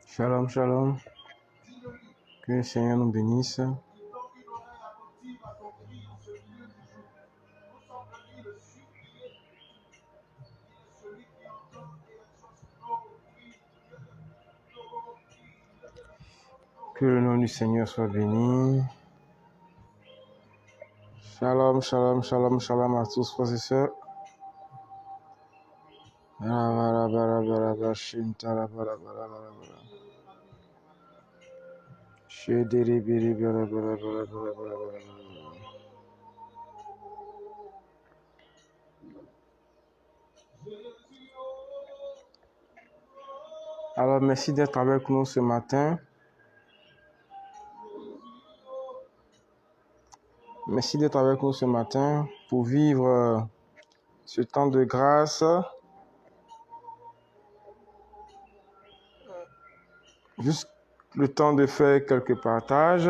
Shalom, shalom. Que le Seigneur nous bénisse. Que le nom du Seigneur soit béni. Shalom, shalom, shalom, shalom à tous, frères et sœurs. Alors, merci d'être avec nous ce matin. Merci d'être avec nous ce matin pour vivre ce temps de grâce. Juste le temps de faire quelques partages.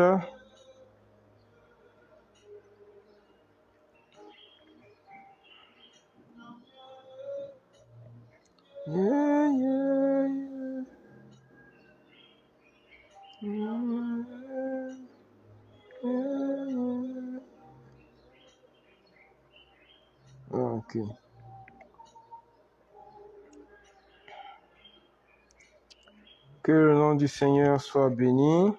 Yeah, yeah, yeah. Ok. Que le nom du Seigneur soit béni.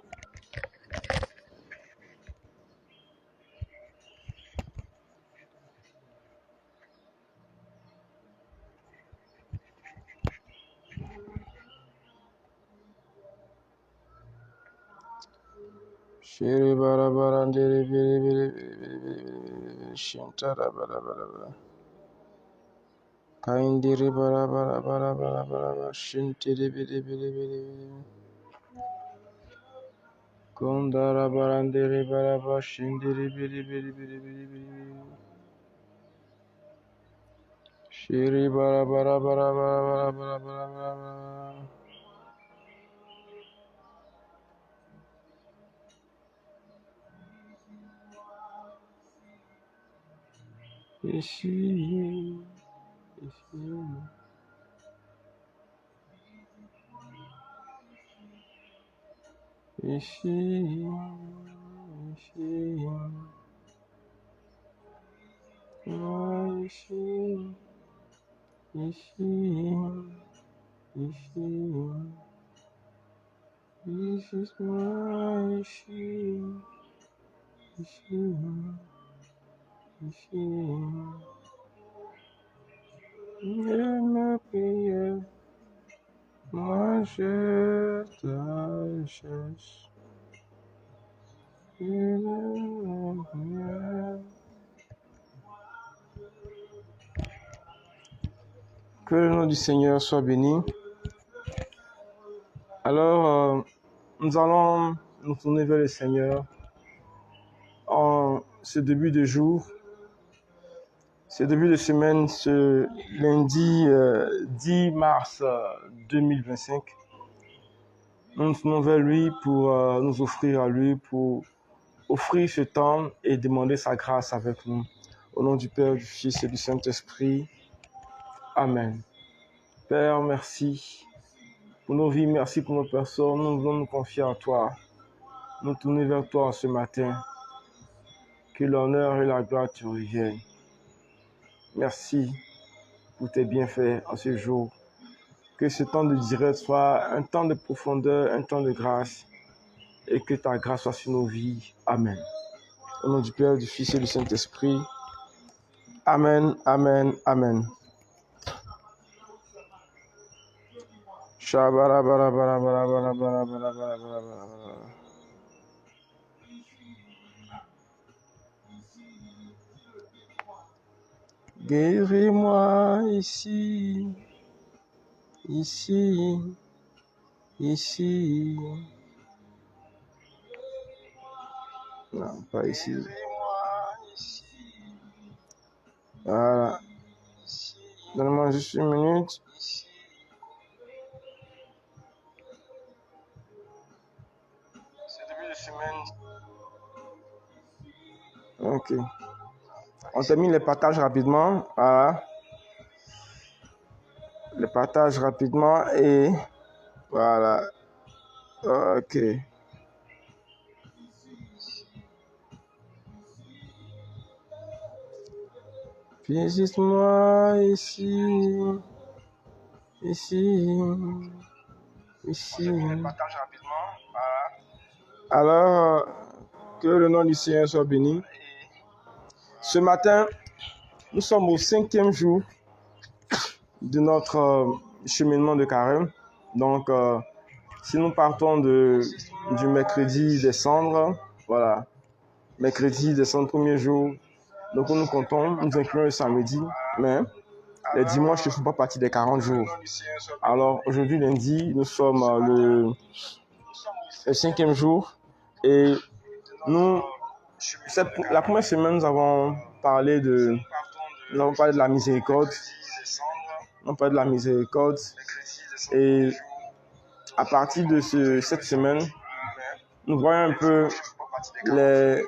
Shiri bara bara ndiri biri biri biri biri biri biri shintara bara bara bara. Kaindiri bara bara bara bara bara bara shintiri biri biri biri biri. Kundara bara ndiri bara bara shindiri biri biri biri biri biri. Shiri bara bara bara bara bara bara bara bara. Ici, ici. Ici, ici, oh, ici, ici, ici, this is my ici, ici, ici, viens me prier, moi je te cherche. Que le nom du Seigneur soit béni. Alors, nous allons nous tourner vers le Seigneur en ce début de jour, ce début de semaine, ce lundi 10 mars 2025. Nous nous tournons vers lui pour nous offrir à lui, pour offrir ce temps et demander sa grâce avec nous. Au nom du Père, du Fils et du Saint-Esprit. Amen. Père, merci pour nos vies, merci pour nos personnes. Nous voulons nous confier à toi, nous tourner vers toi ce matin. Que l'honneur et la gloire te reviennent. Merci pour tes bienfaits en ce jour. Que ce temps de direct soit un temps de profondeur, un temps de grâce, et que ta grâce soit sur nos vies. Amen. Au nom du Père, du Fils et du Saint-Esprit. Amen, amen, amen. Guéris-moi ici, ici, ici. Non, pas ici. Voilà. Donne-moi juste une minute. Ce début de semaine. Ok. On termine les partages rapidement. Voilà. Les partages rapidement et voilà. Ok. Visite-moi ici. Ici. Ici. Les partages rapidement. Voilà. Alors, que le nom du Seigneur soit béni. Ce matin, nous sommes au 5e jour de notre cheminement de carême. Donc, si nous partons du mercredi des cendres, voilà, mercredi des cendres, premier jour, donc nous comptons, nous incluons le samedi, mais les dimanches ne font pas partie des 40 jours. Alors, aujourd'hui, lundi, nous sommes le 5e jour et la première semaine, nous avons parlé de la miséricorde. On parle de la miséricorde. Et à partir de cette semaine, nous voyons un peu les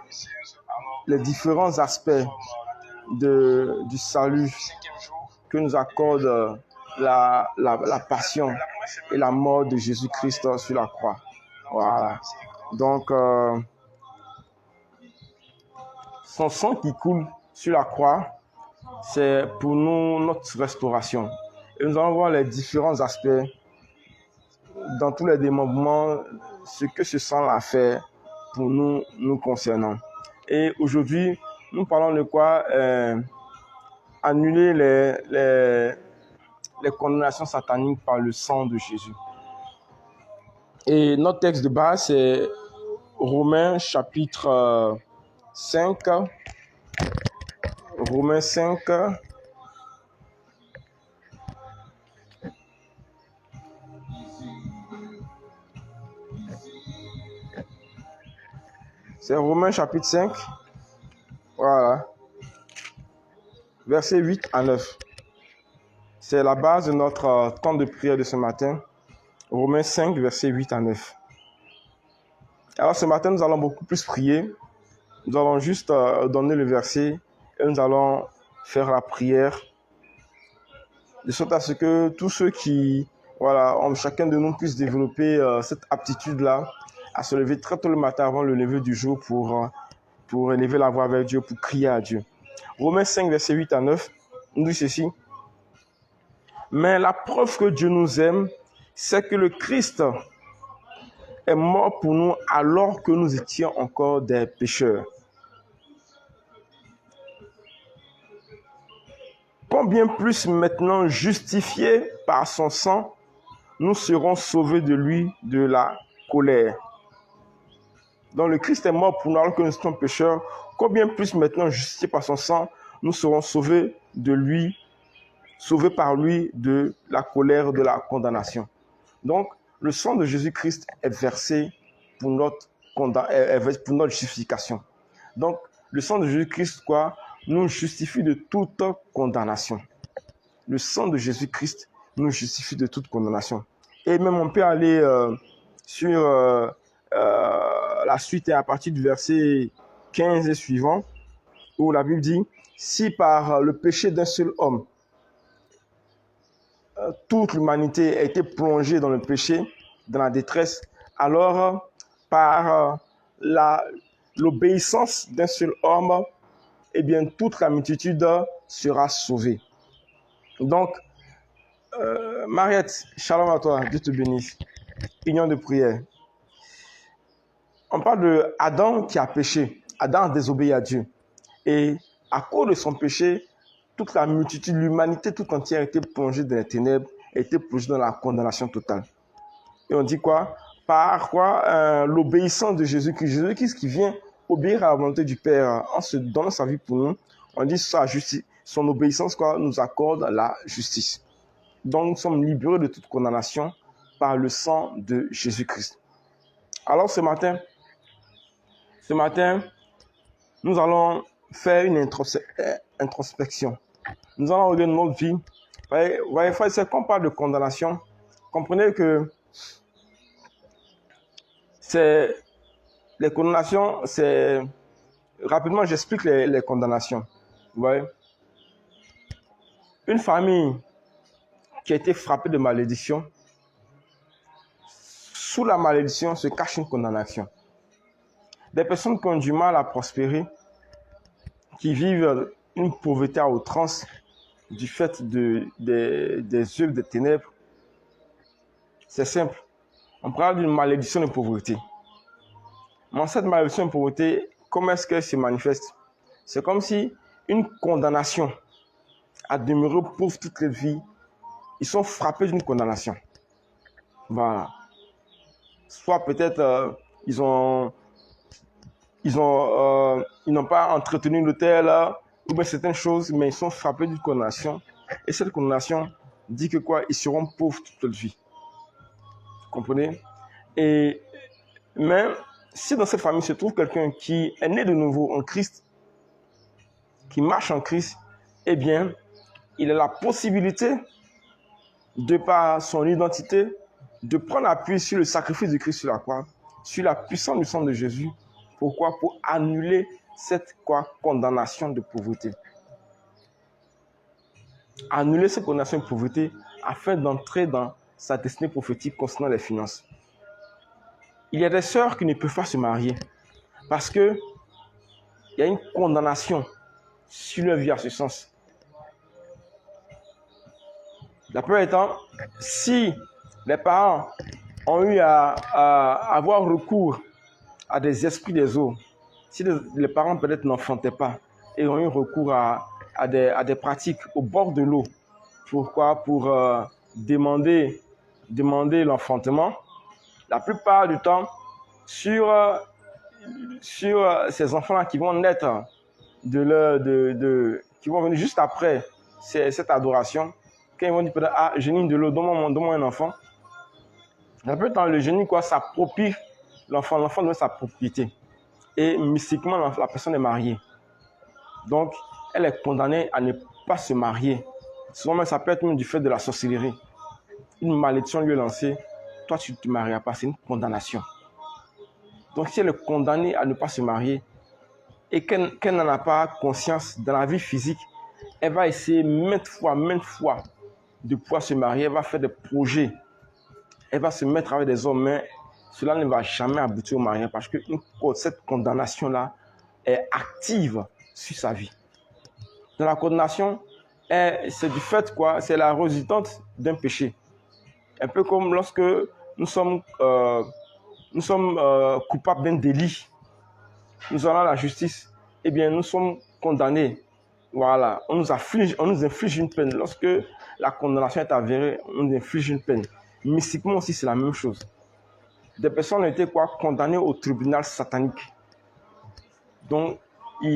différents aspects du salut que nous accorde la passion et la mort de Jésus-Christ sur la croix. Voilà. Donc, son sang qui coule sur la croix, c'est pour nous notre restauration. Et nous allons voir les différents aspects dans tous les démembrements, ce que ce sang a fait pour nous concernant. Et aujourd'hui, nous parlons de quoi? Annuler les condamnations sataniques par le sang de Jésus. Et notre texte de base, c'est Romains chapitre 5. Romains 5. C'est Romains chapitre 5. Voilà. Versets 8 à 9. C'est la base de notre temps de prière de ce matin. Romains 5, versets 8 à 9. Alors ce matin, nous allons beaucoup plus prier. Nous allons juste donner le verset et nous allons faire la prière. De sorte à ce que tous ceux qui, voilà, chacun de nous puisse développer cette aptitude-là à se lever très tôt le matin avant le lever du jour pour élever la voix avec Dieu, pour crier à Dieu. Romains 5, versets 8 à 9, nous dit ceci. Mais la preuve que Dieu nous aime, c'est que le Christ est mort pour nous alors que nous étions encore des pécheurs. Combien plus maintenant justifiés par son sang, nous serons sauvés de lui de la colère. Donc le Christ est mort pour nous alors que nous étions pécheurs. Combien plus maintenant justifiés par son sang, nous serons sauvés de lui, sauvés par lui de la colère, de la condamnation. Donc le sang de Jésus-Christ est versé pour notre justification. Donc le sang de Jésus-Christ nous justifie de toute condamnation. Le sang de Jésus-Christ nous justifie de toute condamnation. Et même on peut aller sur la suite et à partir du verset 15 et suivant, où la Bible dit, si par le péché d'un seul homme, toute l'humanité a été plongée dans le péché, dans la détresse, alors par l'obéissance d'un seul homme, eh bien toute la multitude sera sauvée. Donc, Mariette, shalom à toi, Dieu te bénisse. Union de prière. On parle de Adam qui a péché. Adam a désobéi à Dieu. Et à cause de son péché, toute la multitude, l'humanité tout entière a été plongée dans les ténèbres, a été plongée dans la condamnation totale. Et on dit quoi? Par quoi? L'obéissance de Jésus-Christ. Jésus-Christ qui vient obéir à la volonté du Père en se donnant sa vie pour nous. On dit sa justice, son obéissance nous accorde la justice. Donc nous sommes libérés de toute condamnation par le sang de Jésus-Christ. Alors ce matin, nous allons faire une introspection. Nous allons regarder notre vie voyez, frère, c'est qu'on parle de condamnation. Comprenez que c'est les condamnations, c'est... Rapidement, j'explique les condamnations. Vous voyez? Une famille qui a été frappée de malédiction, sous la malédiction se cache une condamnation. Des personnes qui ont du mal à prospérer, qui vivent une pauvreté à outrance du fait des œuvres des ténèbres, c'est simple. On parle d'une malédiction de pauvreté. Mais cette malédiction de pauvreté, comment est-ce qu'elle se manifeste? C'est comme si une condamnation à demeurer pauvre toute leur vie, ils sont frappés d'une condamnation. Voilà. Soit peut-être ils n'ont pas entretenu l'hôtel ou bien certaines choses, mais ils sont frappés d'une condamnation. Et cette condamnation dit que quoi? Ils seront pauvres toute leur vie. Vous comprenez? Et même si dans cette famille se trouve quelqu'un qui est né de nouveau en Christ, qui marche en Christ, eh bien, il a la possibilité, de par son identité, de prendre appui sur le sacrifice de Christ sur la croix, sur la puissance du sang de Jésus. Pourquoi? Pour annuler cette condamnation de pauvreté. Annuler cette condamnation de pauvreté afin d'entrer dans sa destinée prophétique concernant les finances. Il y a des sœurs qui ne peuvent pas se marier parce qu'il y a une condamnation sur leur vie à ce sens. La plupart du temps, si les parents ont eu à avoir recours à des esprits des eaux, si les parents peut-être n'enfantaient pas et ont eu recours à des pratiques au bord de l'eau, pourquoi? Pour demander l'enfantement, la plupart du temps, sur ces enfants-là qui vont naître, qui vont venir juste après cette adoration, quand ils vont dire peut-être, ah, génie de l'eau, donne-moi un enfant. La plupart du temps, le génie s'approprie l'enfant donne sa propriété. Et mystiquement, la personne est mariée. Donc, elle est condamnée à ne pas se marier. Souvent, ça peut être même du fait de la sorcellerie. Une malédiction lui est lancée. Toi, tu ne te marieras pas. C'est une condamnation. Donc, si elle est condamnée à ne pas se marier et qu'elle n'en a pas conscience dans la vie physique, elle va essayer maintes fois, de pouvoir se marier. Elle va faire des projets. Elle va se mettre avec des hommes, mais cela ne va jamais aboutir au mariage parce que cette condamnation-là est active sur sa vie. Dans la condamnation, c'est du fait quoi? C'est la résultante d'un péché. Un peu comme lorsque nous sommes coupables d'un délit, nous allons à la justice, eh bien nous sommes condamnés. Voilà, on nous inflige une peine. Lorsque la condamnation est avérée, on nous inflige une peine. Mystiquement aussi, c'est la même chose. Des personnes ont été condamnées au tribunal satanique. Donc,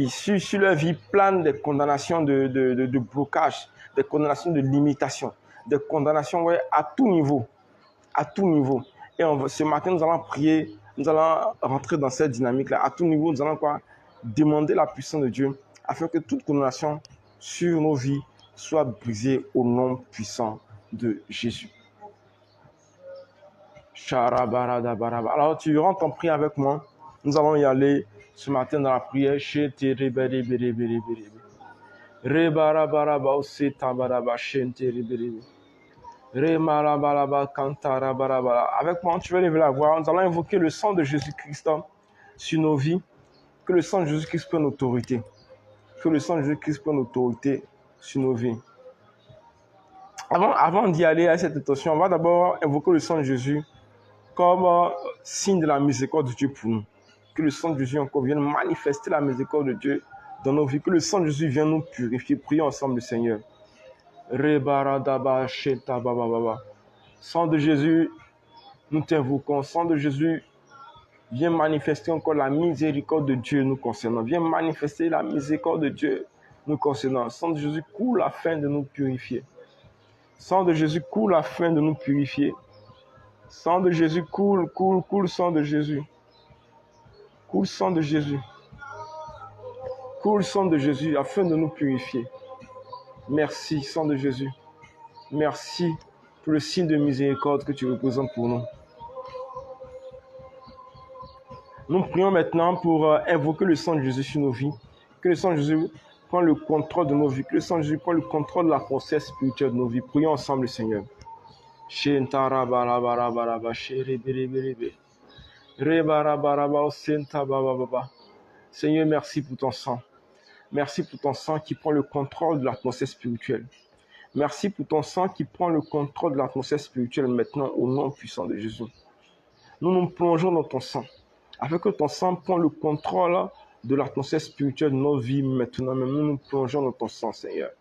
sur leur vie, plane des condamnations de blocage, des condamnations de limitation, des condamnations à tout niveau. À tout niveau. Et ce matin, nous allons prier, nous allons rentrer dans cette dynamique-là. À tout niveau, nous allons demander la puissance de Dieu afin que toute condamnation sur nos vies soit brisée au nom puissant de Jésus. Alors, tu rentres en prière avec moi. Nous allons y aller ce matin dans la prière. Avec moi, tu vas lever la voix. Nous allons invoquer le sang de Jésus-Christ sur nos vies. Que le sang de Jésus-Christ prenne autorité. Que le sang de Jésus-Christ prenne autorité sur nos vies. Avant d'y aller à cette intention, on va d'abord invoquer le sang de Jésus comme signe de la miséricorde de Dieu pour nous. Que le sang de Jésus encore vienne manifester la miséricorde de Dieu dans nos vies. Que le sang de Jésus vienne nous purifier. Prions ensemble le Seigneur. Sang de Jésus, nous t'invoquons. Sang de Jésus, viens manifester encore la miséricorde de Dieu nous concernant. Viens manifester la miséricorde de Dieu nous concernant. Sang de Jésus, coule afin de nous purifier. Sang de Jésus, coule afin de nous purifier. Sang de Jésus, coule, sang de Jésus. Coule, sang de Jésus. Coule, sang de Jésus, afin de nous purifier. Merci, sang de Jésus. Merci pour le signe de miséricorde que tu représentes pour nous. Nous prions maintenant pour invoquer le sang de Jésus sur nos vies. Que le sang de Jésus prenne le contrôle de nos vies. Que le sang de Jésus prenne le contrôle de la process spirituelle de nos vies. Prions ensemble, Seigneur. Seigneur, merci pour ton sang. Merci pour ton sang qui prend le contrôle de l'atmosphère spirituelle. Merci pour ton sang qui prend le contrôle de l'atmosphère spirituelle maintenant au nom puissant de Jésus. Nous nous plongeons dans ton sang, afin que ton sang prenne le contrôle de l'atmosphère spirituelle de nos vies maintenant. Même nous nous plongeons dans ton sang, Seigneur.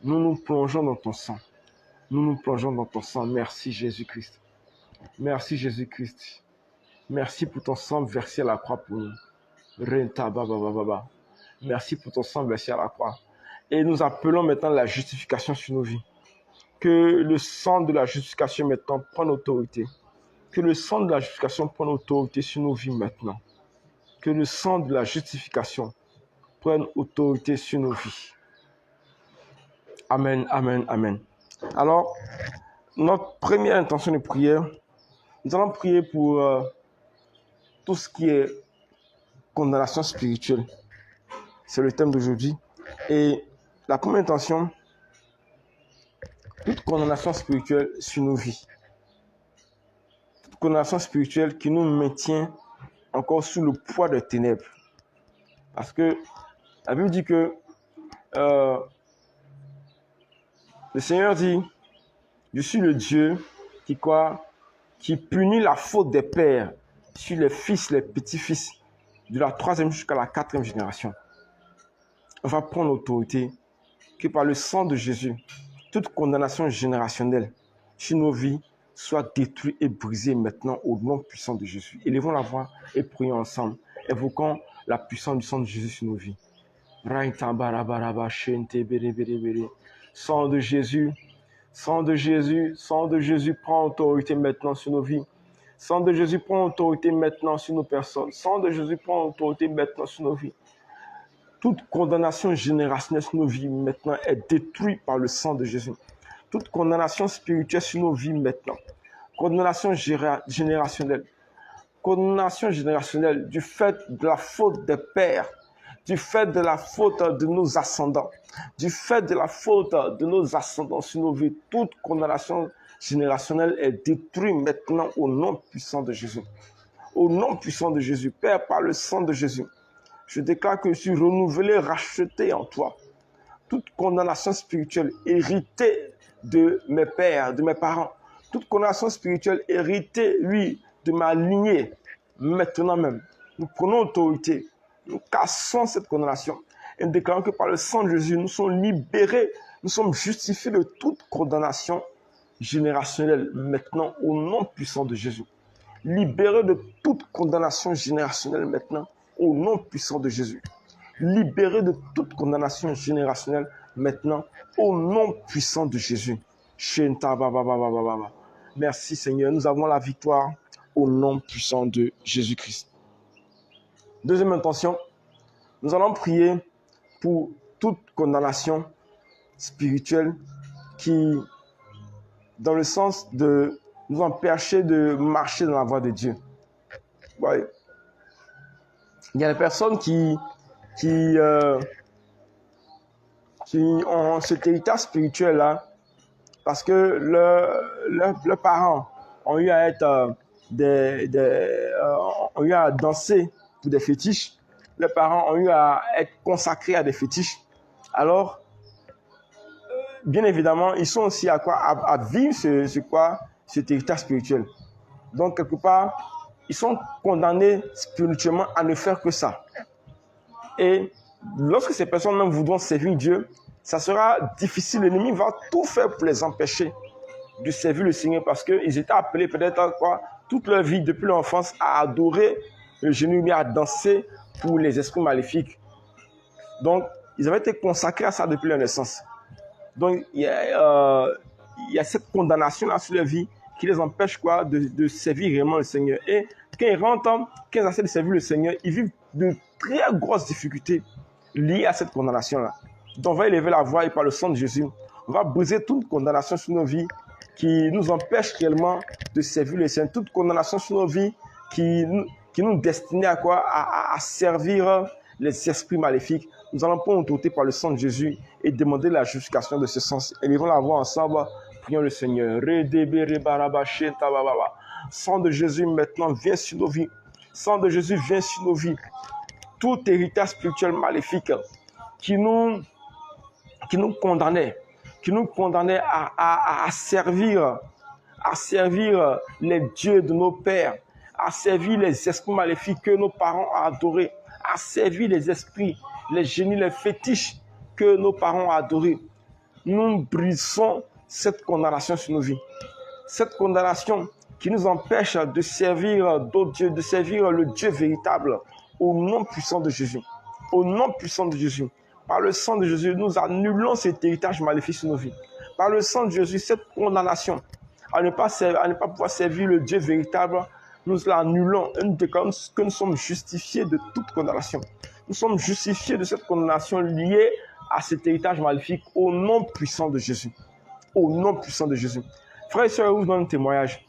Nous nous plongeons dans ton sang. Nous nous plongeons dans ton sang. Merci Jésus-Christ. Merci Jésus-Christ. Merci pour ton sang versé à la croix pour nous. Merci pour ton sang versé à la croix. Et nous appelons maintenant la justification sur nos vies. Que le sang de la justification maintenant prenne autorité. Que le sang de la justification prenne autorité sur nos vies maintenant. Que le sang de la justification prenne autorité sur nos vies. Amen, amen, amen. Alors, notre première intention de prière, nous allons prier pour tout ce qui est condamnation spirituelle. C'est le thème d'aujourd'hui. Et la première intention, toute condamnation spirituelle sur nos vies. Toute condamnation spirituelle qui nous maintient encore sous le poids des ténèbres. Parce que la Bible dit que le Seigneur dit, je suis le Dieu qui punit la faute des pères sur les fils, les petits-fils, de la 3e jusqu'à la 4e génération. On va prendre l'autorité que par le sang de Jésus, toute condamnation générationnelle sur nos vies soit détruite et brisée maintenant au nom puissant de Jésus. Élevons la voix et prions ensemble, évoquant la puissance du sang de Jésus sur nos vies. Sang de Jésus, sang de Jésus, sang de Jésus, prend autorité maintenant sur nos vies. Sang de Jésus, prend autorité maintenant sur nos personnes. Sang de Jésus, prend autorité maintenant sur nos vies. Toute condamnation générationnelle sur nos vies maintenant est détruite par le sang de Jésus. Toute condamnation spirituelle sur nos vies maintenant. Condamnation générationnelle. Condamnation générationnelle du fait de la faute des pères, du fait de la faute de nos ascendants, du fait de la faute de nos ascendants sur nos vies. Toute condamnation générationnelle est détruite maintenant au nom puissant de Jésus. Au nom puissant de Jésus, Père, par le sang de Jésus, je déclare que je suis renouvelé, racheté en toi. Toute condamnation spirituelle héritée de mes pères, de mes parents, toute condamnation spirituelle héritée, oui, de ma lignée, maintenant même, nous prenons autorité, nous cassons cette condamnation et nous déclarons que par le sang de Jésus, nous sommes libérés, nous sommes justifiés de toute condamnation générationnelle maintenant au nom puissant de Jésus. Libérés de toute condamnation générationnelle maintenant au nom puissant de Jésus. Libérés de toute condamnation générationnelle maintenant au nom puissant de Jésus. Merci Seigneur, nous avons la victoire au nom puissant de Jésus-Christ. Deuxième intention, nous allons prier pour toute condamnation spirituelle qui, dans le sens de nous empêcher de marcher dans la voie de Dieu. Ouais. Il y a des personnes qui ont cet héritage spirituel-là parce que leurs parents ont eu à être ont eu à danser pour des fétiches. Leurs parents ont eu à être consacrés à des fétiches. Alors, bien évidemment, ils sont aussi à vivre cet héritage spirituel. Donc, quelque part, ils sont condamnés spirituellement à ne faire que ça. Et lorsque ces personnes même voudront servir Dieu, ça sera difficile. L'ennemi va tout faire pour les empêcher de servir le Seigneur parce qu'ils étaient appelés peut-être toute leur vie, depuis leur enfance, à adorer le genou, à danser pour les esprits maléfiques. Donc, ils avaient été consacrés à ça depuis leur naissance. Donc, il y a cette condamnation-là sur leur vie qui les empêche de servir réellement le Seigneur. Et quand ils rentrent, quand ils essaient de servir le Seigneur, ils vivent de très grosses difficultés liées à cette condamnation-là. Donc on va élever la voix et par le sang de Jésus, On va briser toute condamnation sur nos vies qui nous empêche réellement de servir le Seigneur. Toute condamnation sur nos vies qui nous destinait à quoi? À servir les esprits maléfiques. Nous allons prendre autorité par le sang de Jésus et demander la justification de ce sens. Et nous allons la voir ensemble. Prions le Seigneur. Sang de Jésus maintenant vient sur nos vies. Sang de Jésus vient sur nos vies. Tout héritage spirituel maléfique qui nous condamnait, à servir les dieux de nos pères, à servir les esprits maléfiques que nos parents ont adorés, à servir les esprits, les génies, les fétiches que nos parents ont adorés. Nous brisons cette condamnation sur nos vies. Cette condamnation qui nous empêche de servir d'autres dieux, de servir le Dieu véritable au nom puissant de Jésus. Au nom puissant de Jésus. Par le sang de Jésus, nous annulons cet héritage maléfique sur nos vies. Par le sang de Jésus, cette condamnation à ne pas pouvoir servir le Dieu véritable, nous l'annulons et nous déclarons que nous sommes justifiés de toute condamnation. Nous sommes justifiés de cette condamnation liée à cet héritage maléfique au nom puissant de Jésus. Au nom puissant de Jésus. Frères et sœurs, je vous donne un témoignage.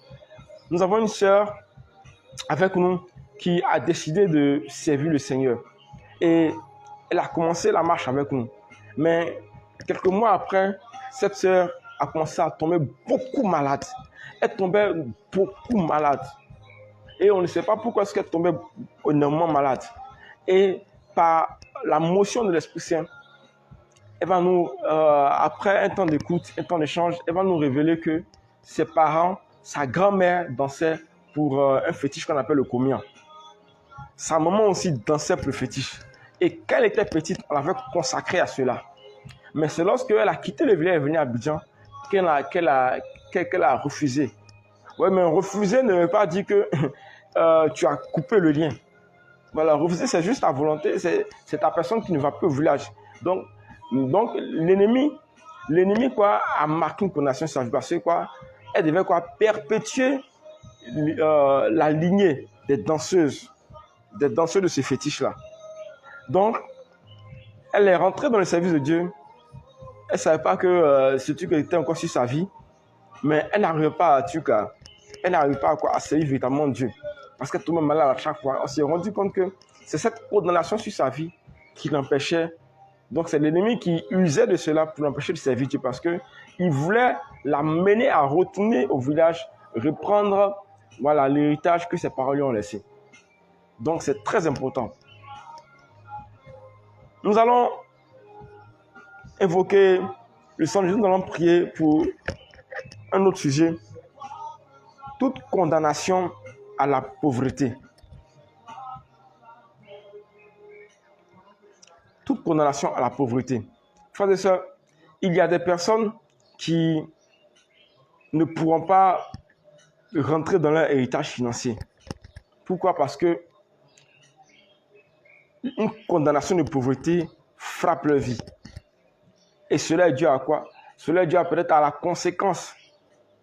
Nous avons une sœur avec nous qui a décidé de servir le Seigneur. Et elle a commencé la marche avec nous. Mais quelques mois après, cette sœur a commencé à tomber beaucoup malade. Elle tombait beaucoup malade. Et on ne sait pas pourquoi est-ce qu'elle tombait énormément malade. Et par la motion de l'Esprit Saint, elle va nous, après un temps d'écoute, un temps d'échange, elle va nous révéler que ses parents, sa grand-mère dansait pour un fétiche qu'on appelle le comian. Sa maman aussi dansait pour le fétiche. Et quand elle était petite, on l'avait consacrée à cela. Mais c'est lorsqu'elle a quitté le village et est venue à Abidjan qu'elle a refusé. Oui, mais refuser ne veut pas dire que tu as coupé le lien. Voilà, refuser, c'est juste ta volonté, c'est ta personne qui ne va plus au village. Donc l'ennemi quoi, a marqué une condamnation sur la vie parce que quoi, elle devait quoi, perpétuer la lignée des danseuses de ces fétiches-là. Donc, elle est rentrée dans le service de Dieu. Elle ne savait pas que ce truc était encore sur sa vie, mais elle n'arrivait pas à servir véritablement Dieu. Parce qu'elle tombait malade à chaque fois. On s'est rendu compte que c'est cette condamnation sur sa vie qui l'empêchait. Donc, c'est l'ennemi qui usait de cela pour l'empêcher de servir Dieu parce qu'il voulait la mener à retourner au village, reprendre l'héritage que ses parents lui ont laissé. Donc, c'est très important. Nous allons invoquer le sang de Jésus. Nous allons prier pour un autre sujet. Toute condamnation à la pauvreté. Toute condamnation à la pauvreté. Frères et sœurs, il y a des personnes qui ne pourront pas rentrer dans leur héritage financier. Pourquoi? Parce que une condamnation de pauvreté frappe leur vie. Et cela est dû à quoi? Cela est dû peut-être à la conséquence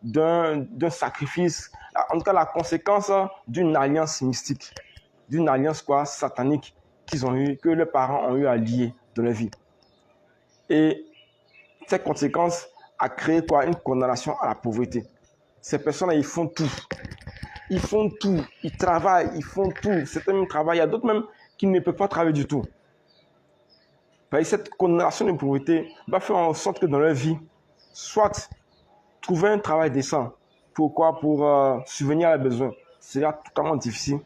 d'un sacrifice, en tout cas la conséquence d'une alliance mystique, d'une alliance quoi, satanique qu'ils ont eu, que leurs parents ont eu à lier dans leur vie. Et cette conséquence a créé quoi? Une condamnation à la pauvreté. Ces personnes-là, ils font tout. Ils font tout. Ils travaillent, ils font tout. Certains même travaillent, il y a d'autres même qui ne peuvent pas travailler du tout. Cette condamnation de pauvreté va faire en sorte que dans leur vie, soit trouver un travail décent. Pourquoi? Pour subvenir à leurs besoins. C'est totalement difficile.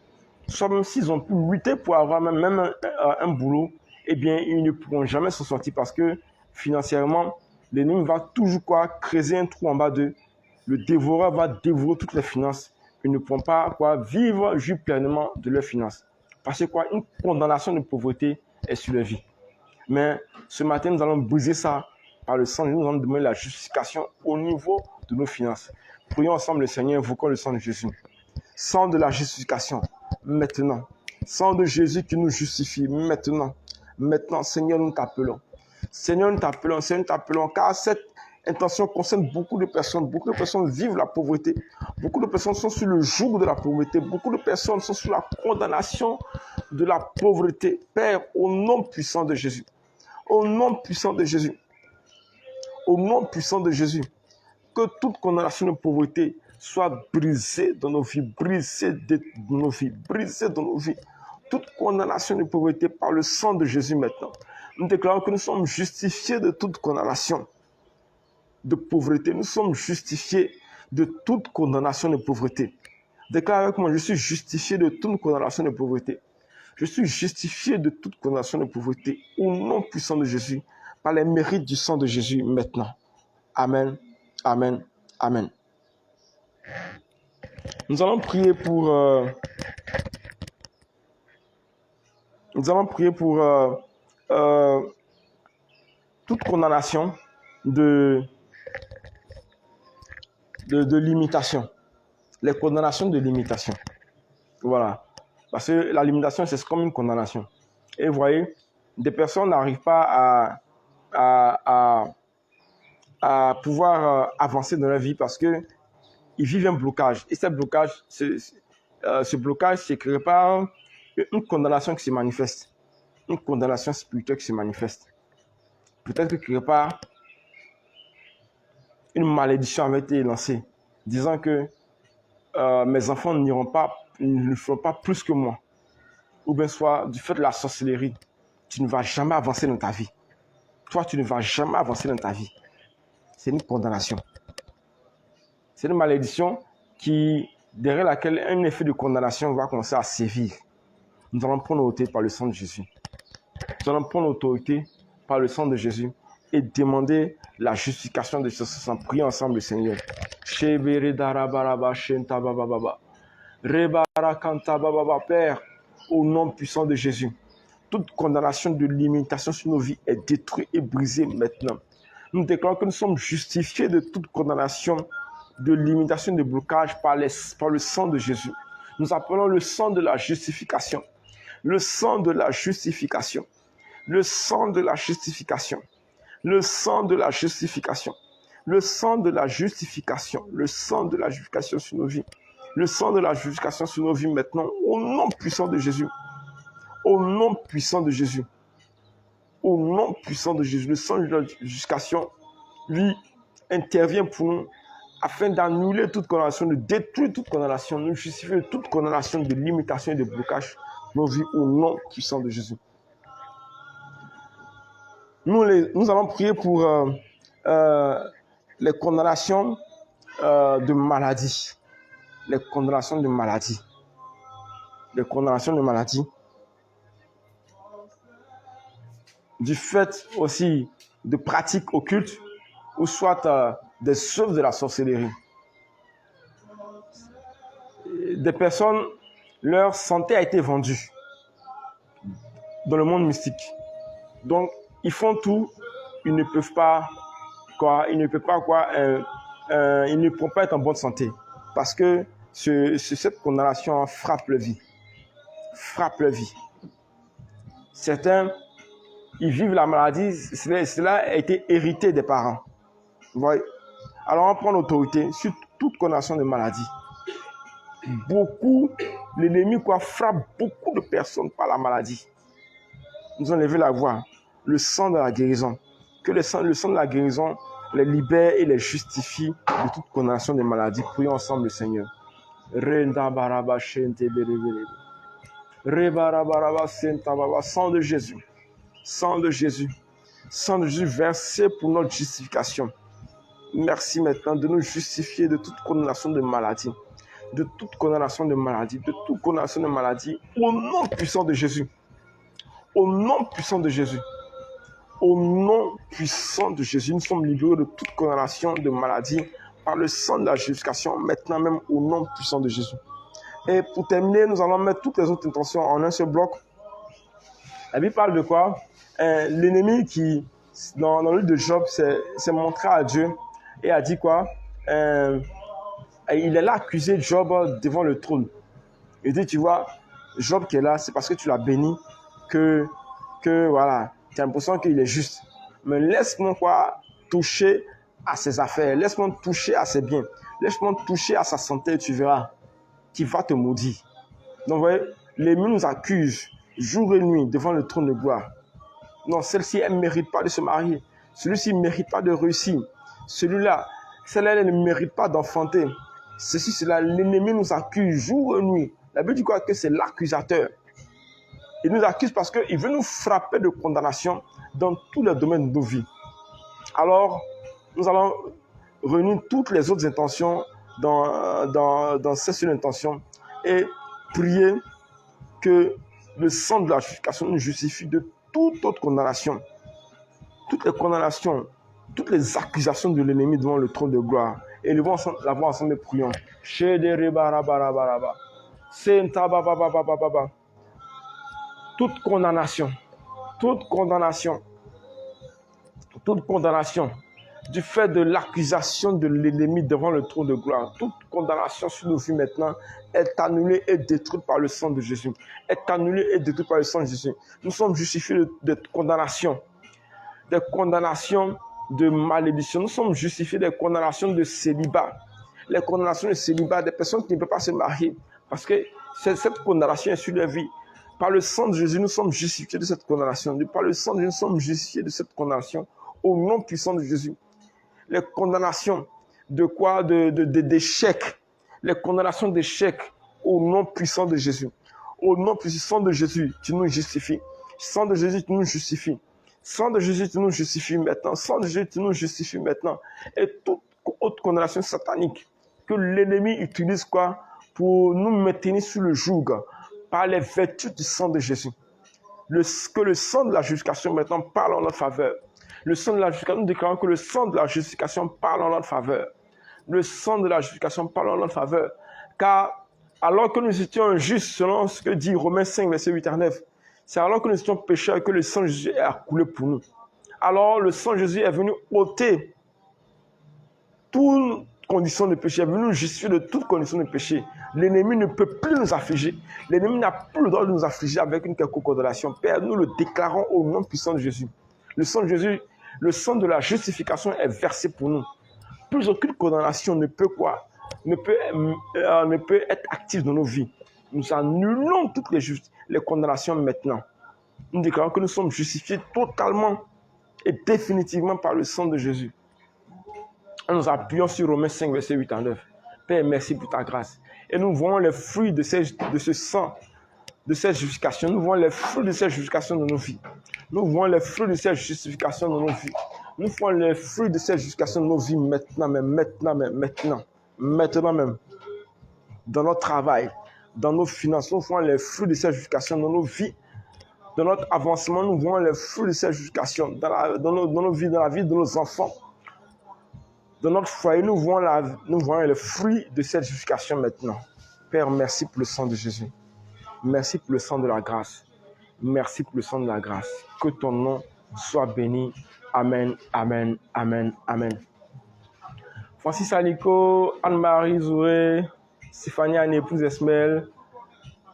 Soit même s'ils ont pu lutter pour avoir même un boulot, eh bien, ils ne pourront jamais s'en sortir parce que financièrement, l'ennemi va toujours quoi, creuser un trou en bas d'eux. Le dévoreur va dévorer toutes les finances. Ils ne pourront pas quoi, vivre, jouir pleinement de leurs finances. Parce que quoi, une condamnation de pauvreté est sur leur vie. Mais ce matin, nous allons briser ça par le sang. Nous allons demander la justification au niveau de nos finances. Prions ensemble le Seigneur, invoquons le sang de Jésus. Sang de la justification, maintenant. Sang de Jésus qui nous justifie, maintenant. Maintenant, Seigneur, nous t'appelons. Seigneur, nous t'appelons, Seigneur, nous t'appelons, car cette intention concerne beaucoup de personnes. Beaucoup de personnes vivent la pauvreté. Beaucoup de personnes sont sur le joug de la pauvreté. Beaucoup de personnes sont sous la condamnation de la pauvreté. Père, au nom puissant de Jésus. Au nom puissant de Jésus. Au nom puissant de Jésus, que toute condamnation de pauvreté soit brisée dans nos vies, brisée dans nos vies, brisée dans nos vies. Toute condamnation de pauvreté par le sang de Jésus maintenant. Nous déclarons que nous sommes justifiés de toute condamnation de pauvreté. Nous sommes justifiés de toute condamnation de pauvreté. Déclare avec moi, je suis justifié de toute condamnation de pauvreté. Je suis justifié de toute condamnation de pauvreté au nom puissant de Jésus, par les mérites du sang de Jésus maintenant. Amen, amen, amen. Nous allons prier pour... toute condamnation de limitation. Les condamnations de limitation. Voilà. Parce que la limitation, c'est comme une condamnation. Et vous voyez, des personnes n'arrivent pas à pouvoir avancer dans leur vie parce qu'ils vivent un blocage. Et ce blocage c'est créé par une condamnation qui se manifeste. Une condamnation spirituelle qui se manifeste. Peut-être que quelque part, une malédiction avait été lancée, disant que mes enfants ne feront pas plus que moi. Ou bien soit du fait de la sorcellerie, tu ne vas jamais avancer dans ta vie. Toi, tu ne vas jamais avancer dans ta vie. C'est une condamnation. C'est une malédiction derrière laquelle un effet de condamnation va commencer à sévir. Nous allons prendre l'autorité par le sang de Jésus. Nous allons prendre l'autorité par le sang de Jésus et demander la justification de ce sang. Prions ensemble le Seigneur. Père, au nom puissant de Jésus, toute condamnation de limitation sur nos vies est détruite et brisée maintenant. Nous déclarons que nous sommes justifiés de toute condamnation de limitation, de blocage par le sang de Jésus. Nous appelons le sang de la justification. Le sang de la justification. Le sang de la justification. Le sang de la justification. Le sang de la justification. Le sang de la justification sur nos vies. Le sang de la justification sur nos vies maintenant, au nom puissant de Jésus. Au nom puissant de Jésus. Au nom puissant de Jésus. Le sang de la justification, lui, intervient pour nous afin d'annuler toute condamnation, de détruire toute condamnation, de justifier toute condamnation de limitation et de blocage nos vies au nom puissant de Jésus. Nous allons prier pour les condamnations de maladie. Les condamnations de maladie. Les condamnations de maladie. Du fait aussi de pratiques occultes ou soit des œuvres de la sorcellerie. Des personnes, leur santé a été vendue dans le monde mystique. Donc, ils font tout, ils ne peuvent pas ils ne pourront pas être en bonne santé. Parce que cette condamnation frappe leur vie. Frappe leur vie. Certains, ils vivent la maladie, cela a été hérité des parents. Vous voyez? Alors on prend l'autorité sur toute condamnation de maladie. L'ennemi frappe beaucoup de personnes par la maladie. Nous allons lever la voix. Le sang de la guérison. Que le sang de la guérison les libère et les justifie de toute condamnation de maladie. Prions ensemble le Seigneur. Sang de Jésus. Sang de Jésus. Sang de Jésus versé pour notre justification. Merci maintenant de nous justifier de toute condamnation de maladie. De toute condamnation de maladie. De toute condamnation de maladie. Au nom puissant de Jésus. Au nom puissant de Jésus. Au nom puissant de Jésus, nous sommes libérés de toute condamnation de maladie par le sang de la justification, maintenant même au nom puissant de Jésus. Et pour terminer, nous allons mettre toutes les autres intentions en un seul bloc. La Bible parle de quoi? L'ennemi qui, dans le livre de Job, s'est montré à Dieu et a dit quoi? Il est là accusé Job devant le trône. Il dit, tu vois, Job qui est là, c'est parce que tu l'as béni que voilà. J'ai l'impression qu'il est juste. Mais laisse-moi toucher à ses affaires. Laisse-moi toucher à ses biens. Laisse-moi toucher à sa santé et tu verras qu'il va te maudire. Donc, vous voyez, l'ennemi nous accuse jour et nuit devant le trône de gloire. Non, celle-ci, elle ne mérite pas de se marier. Celui-ci ne mérite pas de réussir. Celui-là, celle-là ne mérite pas d'enfanter. Ceci, cela, l'ennemi nous accuse jour et nuit. La Bible dit quoi? Que c'est l'accusateur. Il nous accuse parce qu'il veut nous frapper de condamnation dans tous les domaines de nos vies. Alors, nous allons réunir toutes les autres intentions dans cette seule intention et prier que le sang de la justification nous justifie de toute autre condamnation. Toutes les condamnations, toutes les accusations de l'ennemi devant le trône de gloire. Et nous allons la voir ensemble et prions. Toute condamnation, toute condamnation, toute condamnation du fait de l'accusation de l'ennemi devant le trône de gloire, toute condamnation sur nos vies maintenant est annulée et détruite par le sang de Jésus. Est annulée et détruite par le sang de Jésus. Nous sommes justifiés de condamnations, des condamnations de malédiction. Nous sommes justifiés des condamnations de célibat. Les condamnations de célibat, des personnes qui ne peuvent pas se marier, parce que cette condamnation est sur leur vie. Par le sang de Jésus, nous sommes justifiés de cette condamnation. Par le sang de Jésus, nous sommes justifiés de cette condamnation au nom puissant de Jésus. Les condamnations de quoi? D'échec. Les condamnations d'échec au nom puissant de Jésus. Au nom puissant de Jésus, tu nous justifies. Sang de Jésus, tu nous justifies. Sang de Jésus, tu nous justifies maintenant. Sang de Jésus, tu nous justifies maintenant. Et toute autre condamnation satanique que l'ennemi utilise quoi? Pour nous maintenir sous le joug par les vertus du sang de Jésus. Que le sang de la justification maintenant parle en notre faveur. Le sang de la justification, nous déclarons que le sang de la justification parle en notre faveur. Le sang de la justification parle en notre faveur. Car alors que nous étions injustes, selon ce que dit Romains 5, verset 8 à 9, c'est alors que nous étions pécheurs que le sang de Jésus est coulé pour nous. Alors le sang de Jésus est venu ôter toute condition de péché, est venu nous justifier de toute condition de péché. L'ennemi ne peut plus nous affliger. L'ennemi n'a plus le droit de nous affliger avec une quelconque condamnation. Père, nous le déclarons au nom puissant de Jésus. Le sang de Jésus, le sang de la justification est versé pour nous. Plus aucune condamnation ne peut être active dans nos vies. Nous annulons toutes les condamnations maintenant. Nous déclarons que nous sommes justifiés totalement et définitivement par le sang de Jésus. Nous appuyons sur Romains 5, verset 8 à 9. Père, merci pour ta grâce. Et nous voyons les fruits de ce sang, de cette justification. Nous voyons les fruits de cette justification dans nos vies. Nous voyons les fruits de cette justification dans nos vies. Nous voyons les fruits de cette justification dans nos vies maintenant même. Dans notre travail, dans nos finances, nous voyons les fruits de cette justification dans nos vies. Dans notre avancement, nous voyons les fruits de cette justification dans nos vies, dans la vie de nos enfants. Dans notre foyer, nous voyons les fruits de cette justification maintenant. Père, merci pour le sang de Jésus. Merci pour le sang de la grâce. Merci pour le sang de la grâce. Que ton nom soit béni. Amen, amen, amen, amen. Francis Aliko, Anne-Marie Zouré, Stéphanie Anne, épouse Esmel,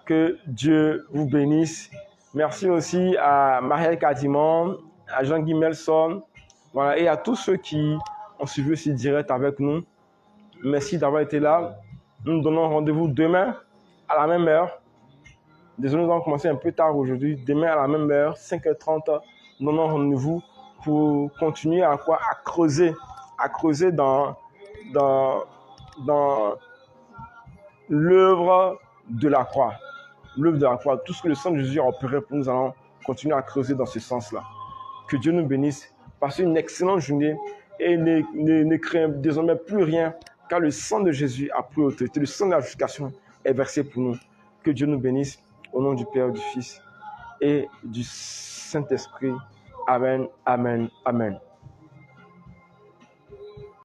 que Dieu vous bénisse. Merci aussi à Marielle Cadiman, à Jean-Guy Melson, voilà, et à tous ceux qui ont suivi ce direct avec nous. Merci d'avoir été là. Nous nous donnons rendez-vous demain à la même heure. Désolé, nous avons commencé un peu tard aujourd'hui. Demain à la même heure, 5h30, nous donnons rendez-vous pour continuer à creuser dans l'œuvre de la croix. L'œuvre de la croix, tout ce que le sang de Jésus a opéré pour nous, allons continuer à creuser dans ce sens-là. Que Dieu nous bénisse. Passez une excellente journée et ne craignez désormais plus rien, car le sang de Jésus a pris autorité. Le sang de la justification est versé pour nous. Que Dieu nous bénisse au nom du Père, du Fils et du Saint-Esprit. Amen, amen, amen.